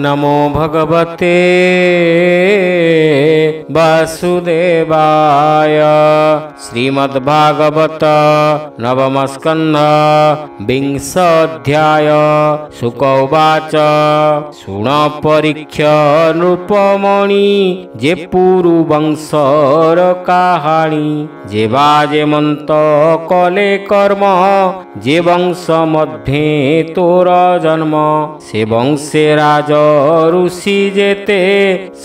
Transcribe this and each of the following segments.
नमो भगवते वासुदेवाय। श्रीमद्भागवत नवम स्कंध विंशोऽध्याय। शुक उवाच शुण परीक्ष नृपमणि जे पुरुवंशर काहाणी जे बाजेमंत कले कर्म जे वंश मध्ये तोर जन्म से वंशे राज ऋषि जेते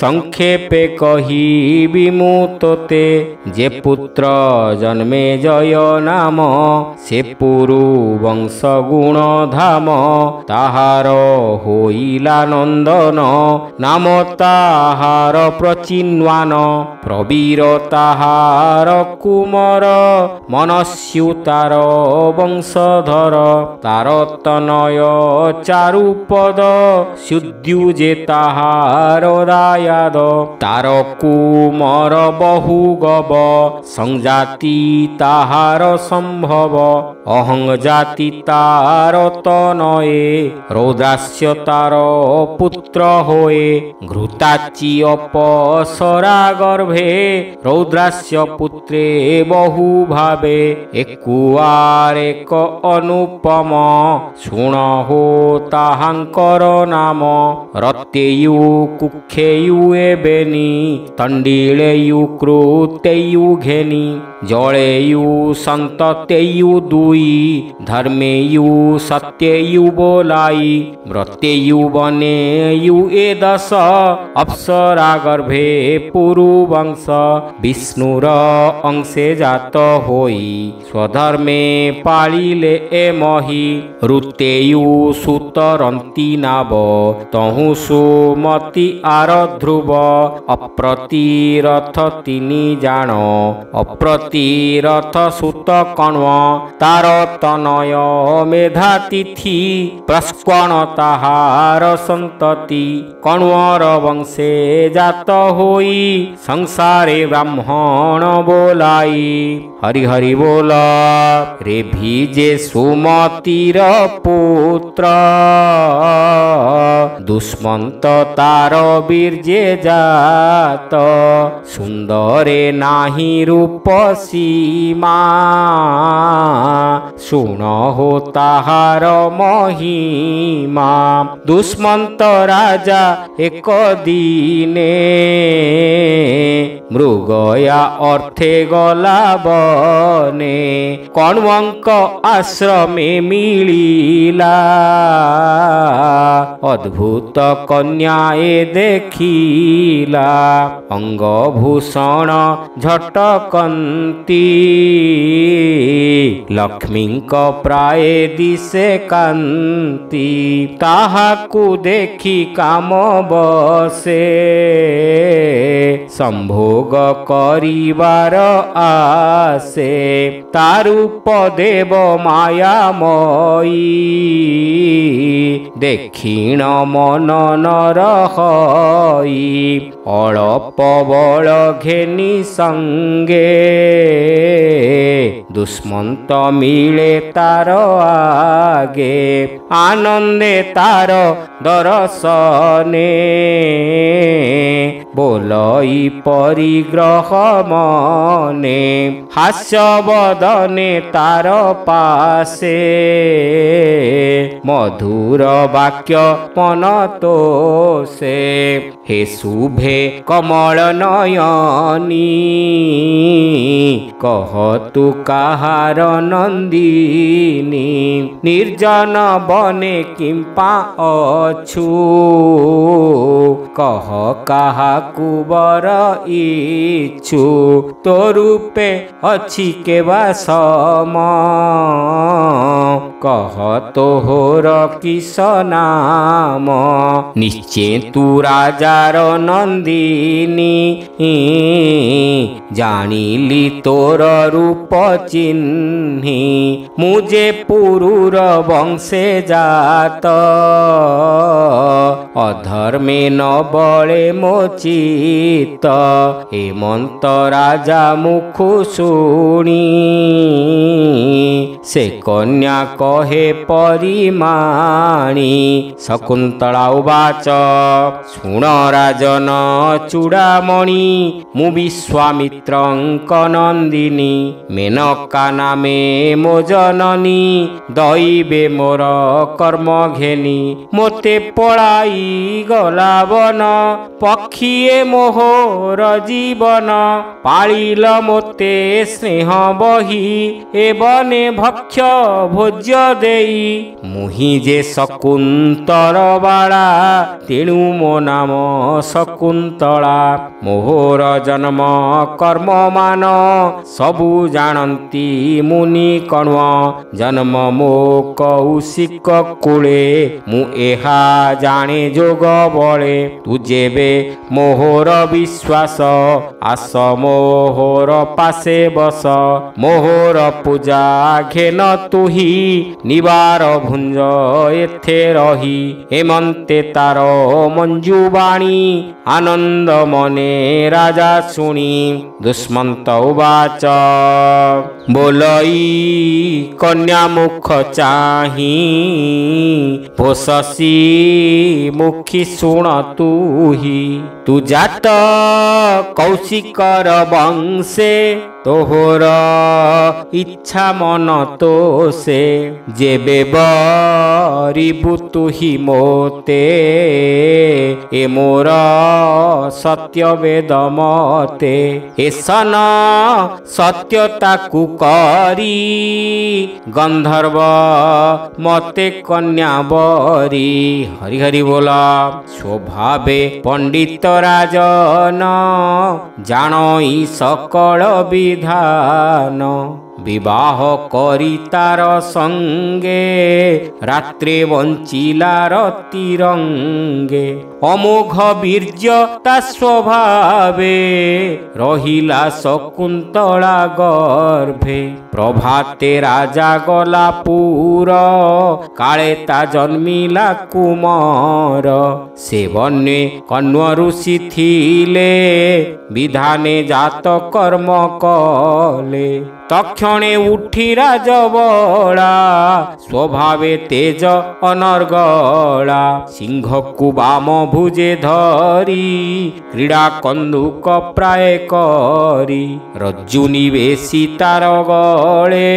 संक्षेपे कही विमुतते जे पुत्र जन्मे जय नाम से पुरु वंश गुण धाम ताहार होइला नंदन नाम ताहार प्रचिन्वान प्रवीर ताहार कुमार मनस्युतार वंशधर तार तनय चारुपद शुद्युजे ताहार दायाद तार कुमार बहु गव संजाति ताहार संभव अहं जाति तार तनये रौद्रास्य तार पुत्र होए घृताची अपसरा गर्भे रौद्रास्य पुत्रे बहु भावे एकुआर एक अनुपम शुण हो ताहांकर नाम रतेयु कुखेयु एबेनी तंडिलेयु कृतेयु घेनी जलेयु संततेयु दुई धर्मेयु सत्ययु बोलाई व्रतेयु बनेयु ए दश अप्सरा गर्भे पुरुवंश विष्णुर अंशे जात होई स्वधर्मे पालिले ए मही ऋतेयु सुतरंती नाव तहु सुमति आर ध्रुव अप्रतिरथ तिनि जान अप्रतिरथ सुत कण्व तार तनय मेधातिथि प्रस्कण ताहार संतति कण्वर वंशे जात होई संसारे ब्राह्मण बोलाई हरि हरि बोल रे भीजे सुमतिर पुत्र दुष्मंत तार बीर्जे जात सुंदरे नाही रूप सीमा शुण हो ताहार महिमा दुष्मंत राजा एक दिने मृगया अर्थे गला बने कण्वंक आश्रमे मिलिला अद्भुत कन्याए देखिला अंगभूषण झटकंती लक्ष्मींक प्राय दिशे कांति ताहाकु देखि काम बसे संभोग करिवार आसे तारूप देव मायामयी देखिण मन नर हई अळप बल घेनी संगे दुष्मंत मिले तार आगे आनंदे तार दर्शने बोलई परिग्रह मने हास्य बदने तार पासे मधुर वाक्य मन तोषे हे शुभे कमल नयनी कह तु काहार नंदिनी निर्जन बने किंपा अछु कह काहा कुबर इच्छु तो रूपे अछि केवा सम कह तोहर किस नाम निश्चय तू राजार नंदिनी जानिली तोर रूप चिन्हि मुझे पुरुर वंशे जात ଅଧର୍ମେ ନ ବଳେ ମୋ ଚିତ୍ତ ହେମନ୍ତ ରାଜା ମୁଖୁ ଶୁଣି ସେ କନ୍ୟା କହେ ପରିମାଣି ଶକୁନ୍ତଳା ଉବାଚ ଶୁଣ ରାଜନ ଚୂଡ଼ାମଣି ମୁଁ ବିଶ୍ୱାମିତ୍ରଙ୍କ ନନ୍ଦିନୀ ମେନକା ନାମେ ମୋ ଜନନୀ ଦଇବେ ମୋର କର୍ମ ଘେନି ମୋତେ ପଳାଇ ଗଲା ବନ ପକ୍ଷୀଏ ମୋହର ଜୀବନ ପାଳିଲ ମୋତେ ସ୍ନେହ ବହି ଏ ବନେ ଭକ୍ଷ ଭୋଜ୍ୟ ଦେଇ ମୁହିଁ ଯେ ଶକୁନ୍ତର ବାଳା ତେଣୁ ମୋ ନାମ ଶକୁନ୍ତଳା ମୋହର ଜନ୍ମ କର୍ମମାନ ସବୁ ଜାଣନ୍ତି ମୁନି କଣ୍ୱ ଜନ୍ମ ମୋ କୌଶିକ କୂଳେ ମୁଁ ଏହା ଜାଣେ ଯୋଗ ବଳେ ତୁ ଯେବେ ମୋହର ବିଶ୍ୱାସ ଆସ ମୋହର ପାଶେ ବସ ମୋହର ପୂଜା ଘେନ ତୁହି ନିବାର ଭୁଞ୍ଜ ଏଥେ ରହି ହେମନ୍ତେ ତାର ମଞ୍ଜୁବାଣୀ ଆନନ୍ଦ ମନେ ରାଜା ଶୁଣି ଦୁଷ୍ମନ୍ତ ଉବାଚ ବୋଲଇ କନ୍ୟା ମୁଖ ଚାହିଁ ଭୋଷସି ମୁଖୀ ଶୁଣ ତୁହି ତୁ ଜାତ କୌଶିକର ବଂଶେ ତୋହର ଇଚ୍ଛା ମନ ତୋଷେ ଯେବେ ବରିବୁ ତୁହି ମୋତେ ଏ ମୋର ସତ୍ୟ ବେଦ ମତେ ଏସନ ସତ୍ୟତାକୁ କରି ଗନ୍ଧର୍ବ ମତେ କନ୍ୟା ବରି ହରି ହରି ବୋଲ ସ୍ୱଭାବେ ପଣ୍ଡିତ ରାଜନ ଜାଣଇ ସକଳ ବିଧାନ ବିବାହ କରି ତାର ସଙ୍ଗେ ରାତ୍ରେ ବଞ୍ଚିଲା ରତିରଙ୍ଗେ ଅମୋଘ ବୀର୍ଯ୍ୟ ତା ସ୍ୱଭାବେ ରହିଲା ଶକୁନ୍ତଳା ଗର୍ଭେ ପ୍ରଭାତେ ରାଜା ଗଲା ପୁର କାଳେ ତା ଜନ୍ମିଲା କୁମର ସେ ବନେ କଣ୍ୱ ଋଷି ଥିଲେ ବିଧାନେ ଜାତ କର୍ମ କଲେ ତକ୍ଷଣେ ଉଠି ରାଜବଳା ସ୍ୱଭାବେ ତେଜ ଅନର୍ଗଳା ସିଂହକୁ ବାମ ଭୁଜେ ଧରି କ୍ରୀଡ଼ା କନ୍ଦୁକ ପ୍ରାୟ କରି ରଜ୍ଜୁ ନିବେଶି ତାର ଗଳେ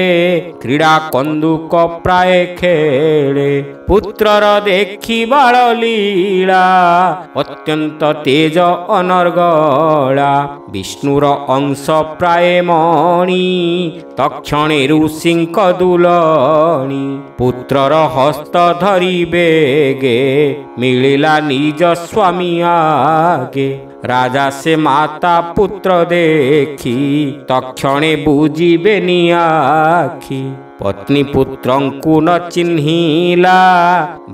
କ୍ରୀଡ଼ା କନ୍ଦୁକ ପ୍ରାୟ ଖେଳେ ପୁତ୍ରର ଦେଖି ବାଳ ଲୀଳା ଅତ୍ୟନ୍ତ ତେଜ ଅନର୍ଗଳା ବିଷ୍ଣୁର ଅଂଶ ପ୍ରାୟ ମଣି ତକ୍ଷଣେ ଋଷିଙ୍କ ଦୁଲଣି ପୁତ୍ରର ହସ୍ତ ଧରି ବେଗେ ମିଳିଲା ନିଜ ସ୍ୱାମୀ ଆଗେ ରାଜା ସେ ମାତା ପୁତ୍ର ଦେଖି ତକ୍ଷଣେ ବୁଝିବେନି ଆଖି ପତ୍ନୀ ପୁତ୍ରଙ୍କୁ ନ ଚିହ୍ନିଲା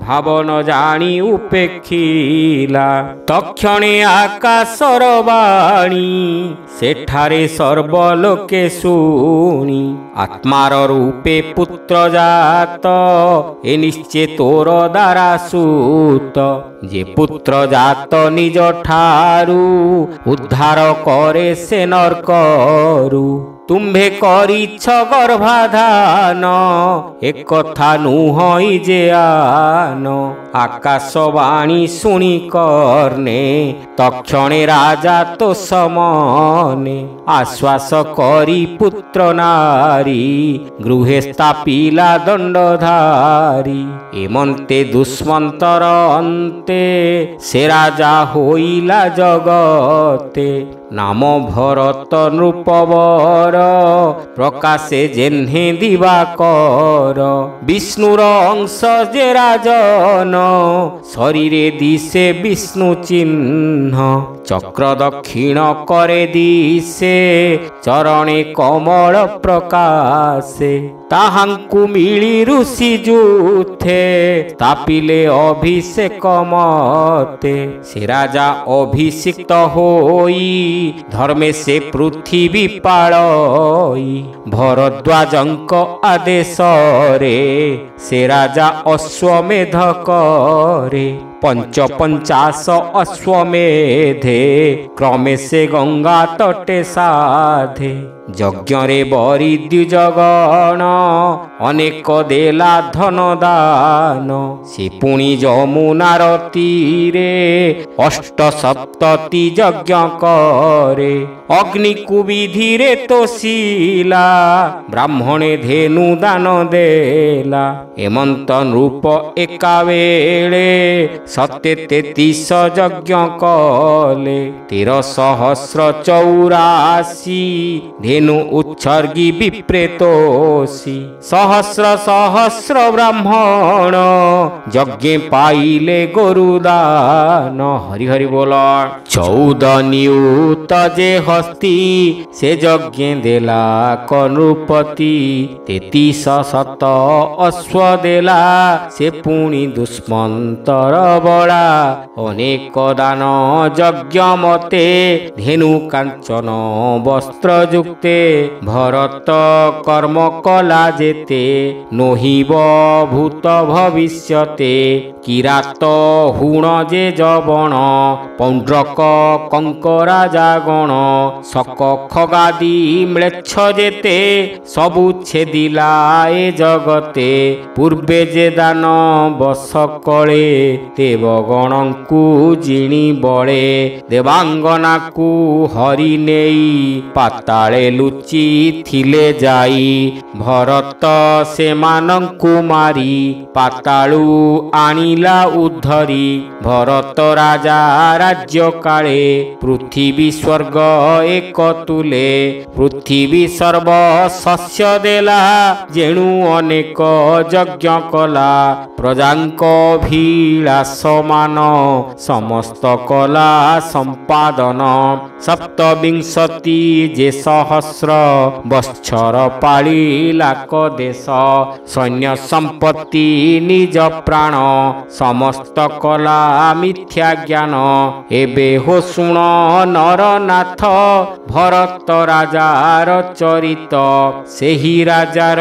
ଭାବ ନ ଜାଣି ଉପେକ୍ଷିଲା ତକ୍ଷଣେ ଆକାଶର ବାଣୀ ସେଠାରେ ସର୍ବଲୋକେ ଶୁଣି ଆତ୍ମାର ରୂପେ ପୁତ୍ର ଜାତ ଏ ନିଶ୍ଚେ ତୋର ଦ୍ୱାରା ସୁତ ଯେ ପୁତ୍ର ଜାତ ନିଜ ଠାରୁ ଉଦ୍ଧାର କରେ ସେ ନର୍କରୁ ତୁମ୍ଭେ କରିଛ ଗର୍ଭାଧାନ ଏକଥା ନୁହଁ ଯେ ଆନ ଆକାଶବାଣୀ ଶୁଣି କର୍ଣ୍ଣେ ତକ୍ଷଣେ ରାଜା ତୋ ସମନେ ଆଶ୍ୱାସ କରି ପୁତ୍ର ନାରୀ ଗୃହେ ସ୍ଥାପିଲା ଦଣ୍ଡଧାରୀ ଏମନ୍ତେ ଦୁଷ୍ମନ୍ତର ଅନ୍ତେ ସେ ରାଜା ହୋଇଲା ଜଗତେ ନାମ ଭରତ ନୃପବର ପ୍ରକାଶେ ଯେହ୍ନେ ଦିବାକର ବିଷ୍ଣୁର ଅଂଶ ଯେ ରାଜନ ଶରୀରେ ଦିଶେ ବିଷ୍ଣୁ ଚିହ୍ନ ଚକ୍ର ଦକ୍ଷିଣ करे दिसे चरणे कमल प्रकाशे ताहांकु मिली ऋषि जूथे तापिले अभिषेक मते से राजा अभिषिक्त होई धर्मे से पृथ्वी पालई भरद्वाजंक आदेश रे से राजा अश्वमेध करे ପଞ୍ଚପଞ୍ଚାଶ ଅଶ୍ୱମେଧେ କ୍ରମେ ସେ ଗଙ୍ଗା ତଟେ ସାଧେ। ଯଜ୍ଞରେ ବରି ଦ୍ୱିଜଗଣ ଅନେକ ଦେଲା ଧନ ଦାନ। ସେ ପୁଣି ଯମୁନାର ତୀରେ ଅଷ୍ଟସପ୍ତତି ଯଜ୍ଞ କରେ। ଅଗ୍ନିକୁ ବିଧିରେ ତୋଷିଲା ବ୍ରାହ୍ମଣେ ଧେନୁ ଦାନ ଦେଲା। ହେମନ୍ତ ନୃପ ଏକାବେଳେ 733 ଯଜ୍ଞ କଲେ। 1384 ଧେନୁ ଉତ୍ସର୍ଗୀ ବିପ୍ରେତୋଷୀ। ସହସ୍ର ସହସ୍ର ବ୍ରାହ୍ମଣ ଯଜ୍ଞେ ପାଇଲେ ଗୋରୁଦାନ। ହରି ହରି ବୋଲ। 14 ନିୟୁତ ଯେ ହସ୍ତି ସେ ଯଜ୍ଞେ ଦେଲା କନୃପତି। 33 ଅଶ୍ୱ ଦେଲା ସେ ପୁଣି ଦୁଷ୍ମନ୍ତର ବଳା। ଅନେକ ଦାନ ଯଜ୍ଞ ମତେ ଧେନୁ କାଞ୍ଚନ ବସ୍ତ୍ର ଯୁକ୍ତେ। ଭରତ କର୍ମ କଲା ଯେତେ ନୋହିବ ଭୂତ ଭବିଷ୍ୟତେ। କିରାତ ହୁଣ ଯେ ଜବଣ ପୌଣ୍ଡ୍ରକ କଙ୍କରା ଜାଗଣ। ଶକ ଖଗାଦି ମ୍ଲେଚ୍ଛ ଯେତେ ସବୁ ଛେଦିଲା ଏ ଜଗତେ। ପୂର୍ବେ ଯେ ଦାନ ବସ କଳେ ଦେବଗଣଙ୍କୁ ଜିଣି ବଳେ। ଦେବାଙ୍ଗନାକୁ ହରି ନେଇ ପାତାଳେ ଲୁଚି ଥିଲେ ଯାଇ। ଭରତ ସେମାନଙ୍କୁ ମାରି ପାତାଳୁ ଆଣିଲା ଉଦ୍ଧରି। ଭରତ ରାଜା ରାଜ୍ୟ କାଳେ ପୃଥିବୀ ସ୍ୱର୍ଗ ଏକ ତୁଲେ। ପୃଥିବୀ ସର୍ବ ଶସ୍ୟ ଦେଲା ଯେଣୁ ଅନେକ ଯଜ୍ଞ କଲା। ପ୍ରଜାଙ୍କ ଅଭିଳାଷ ମାନ ସମସ୍ତ କଲା ସମ୍ପାଦନ। 27 ଯେ ସହସ୍ର ବତ୍ସର ପାଳିଲା କଦେଶ। ସୈନ୍ୟ ସମ୍ପତ୍ତି ନିଜ ପ୍ରାଣ ସମସ୍ତ କଲା ମିଥ୍ୟା ଜ୍ଞାନ। ଏବେ ହୋ ଶୁଣ ନରନାଥ ଭରତ ରାଜାର ଚରିତ। ସେହି ରାଜାର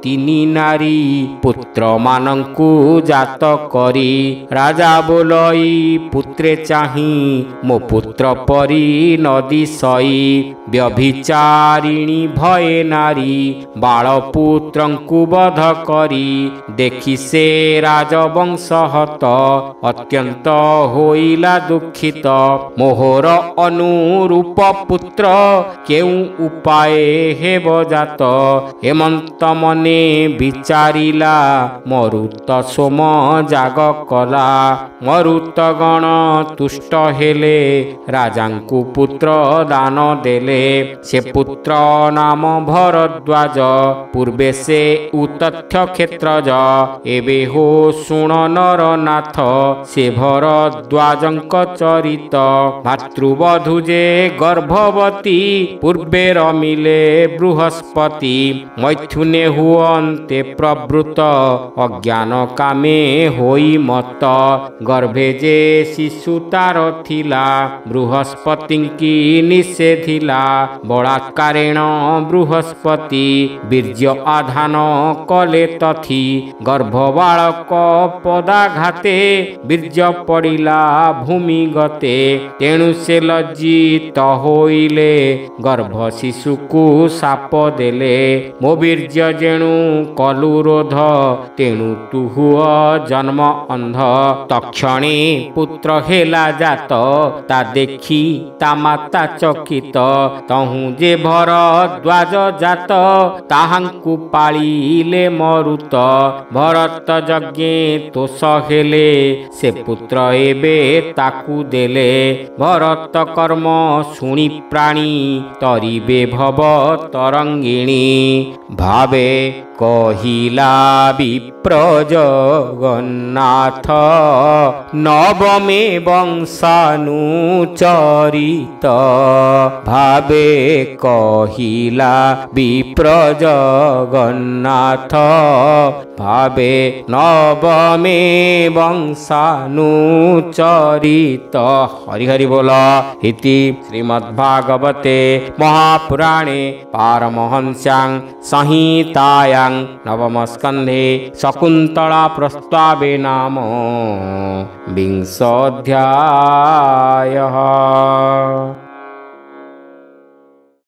3 ନାରୀ ପୁତ୍ରମାନଙ୍କୁ ଜାତ କରି। ରାଜା ବୋଲଇ ପୁତ୍ରେ ଚାହିଁ ମୋ ପୁତ୍ର ପରି ନଦୀ ସଇ। ବ୍ୟଭିଚାରିଣୀ ଭଏ ନାରୀ ବାଳପୁତ୍ରଙ୍କୁ ବଧ କରି। ଦେଖି ସେ ରାଜବଂଶ ହତ ଅତ୍ୟନ୍ତ ହୋଇଲା ଦୁଃଖିତ। ମୋହର ଅନୁରୂପ ପୁତ୍ର କେଉଁ ଉପାୟ ହେବ ଜାତ। ହେମନ୍ତ ମନେ ବିଚାରିଲା ମରୁତ ସୋମ ଯାଗ କଲା। ମରୁତ ଗଣ ତୁଷ୍ଟ ହେଲେ ରାଜାଙ୍କୁ ପୁତ୍ର ଦାନ ଦେଲେ। ସେ ପୁତ୍ର ନାମ ଭରଦ୍ୱାଜ ପୂର୍ବେ ସେ ଉତଥ୍ୟ କ୍ଷେତ୍ରଜ। ଏବେ ହୋ ଶୁଣ ନରନାଥ ସେ ଭରଦ୍ୱାଜଙ୍କ ଚରିତ। ଭାତୃବଧୂ ଯେ ଗର୍ଭବତୀ ପୂର୍ବେ ରମିଲେ ବୃହସ୍ପତି। ମୈଥୁନେ ହୁଅନ୍ତେ ପ୍ରବୃତ ଅଜ୍ଞାନ କାମେ ହୋଇ ମତ। ଗର୍ଭେ ଯେ ଶିଶୁ ତାର ଥିଲା ବୃହସ୍ପତିଙ୍କି ନିଷେଧିଲା। ବଳାତ୍କାରେଣ ବୃହସ୍ପତି ବୀର୍ଯ୍ୟ ଆଧାନ କଲେ ତଥି। ଗର୍ଭ ବାଳକ ପଦାଘାତେ ବୀର୍ଯ୍ୟ ପଡ଼ିଲା ଭୂମି ଗତେ। ତେଣୁ ସେ ଲଜ୍ଜିତ ହୋଇଲେ ଗର୍ଭ ଶିଶୁକୁ ଶାପ ଦେଲେ। ମୋ ବୀର୍ଯ୍ୟ ଯେଣୁ କଲୁ ରୋଧ ତେଣୁ ତୁ ହୁଅ ଜନ୍ମ ଅନ୍ଧ। ତକ୍ଷଣେ ପୁତ୍ର ହେଲା ଜାତ ତା ଦେଖି ତା ମାତା ଚକିତ। ତହୁଁ ଯେ ଭରଦ୍ୱାଜ ଜାତ ତାହାଙ୍କୁ ପାଳିଲେ ମରୁତ। ଭରତ ଯଜ୍ଞେ ତୋଷ ହେଲେ ସେ ପୁତ୍ର ଏବେ ତାକୁ ଦେଲେ। ଭରତ କର୍ମ ଶୁଣି ପ୍ରାଣୀ ତରିବେ ଭବ ତରଙ୍ଗିଣୀ। ଭାବେ କହିଲା ବିପ୍ର ଜଗନ୍ନାଥ ନବମେ ବଂଶାନୁଚରିତ। ଭାବେ କହିଲା ବିପ୍ର ଜଗନ୍ନାଥ ଭାବେ ନବମେ ବଂଶାନୁଚରିତ। ହରି ହରି ବୋଲ। ଇତି ଶ୍ରୀମଦ୍ श्रीमद्भागवते महापुराणे पारमहंस्यां संहितायां नवमस्कन्धे शकुन्तला प्रस्तावे नाम विंशोऽध्यायः।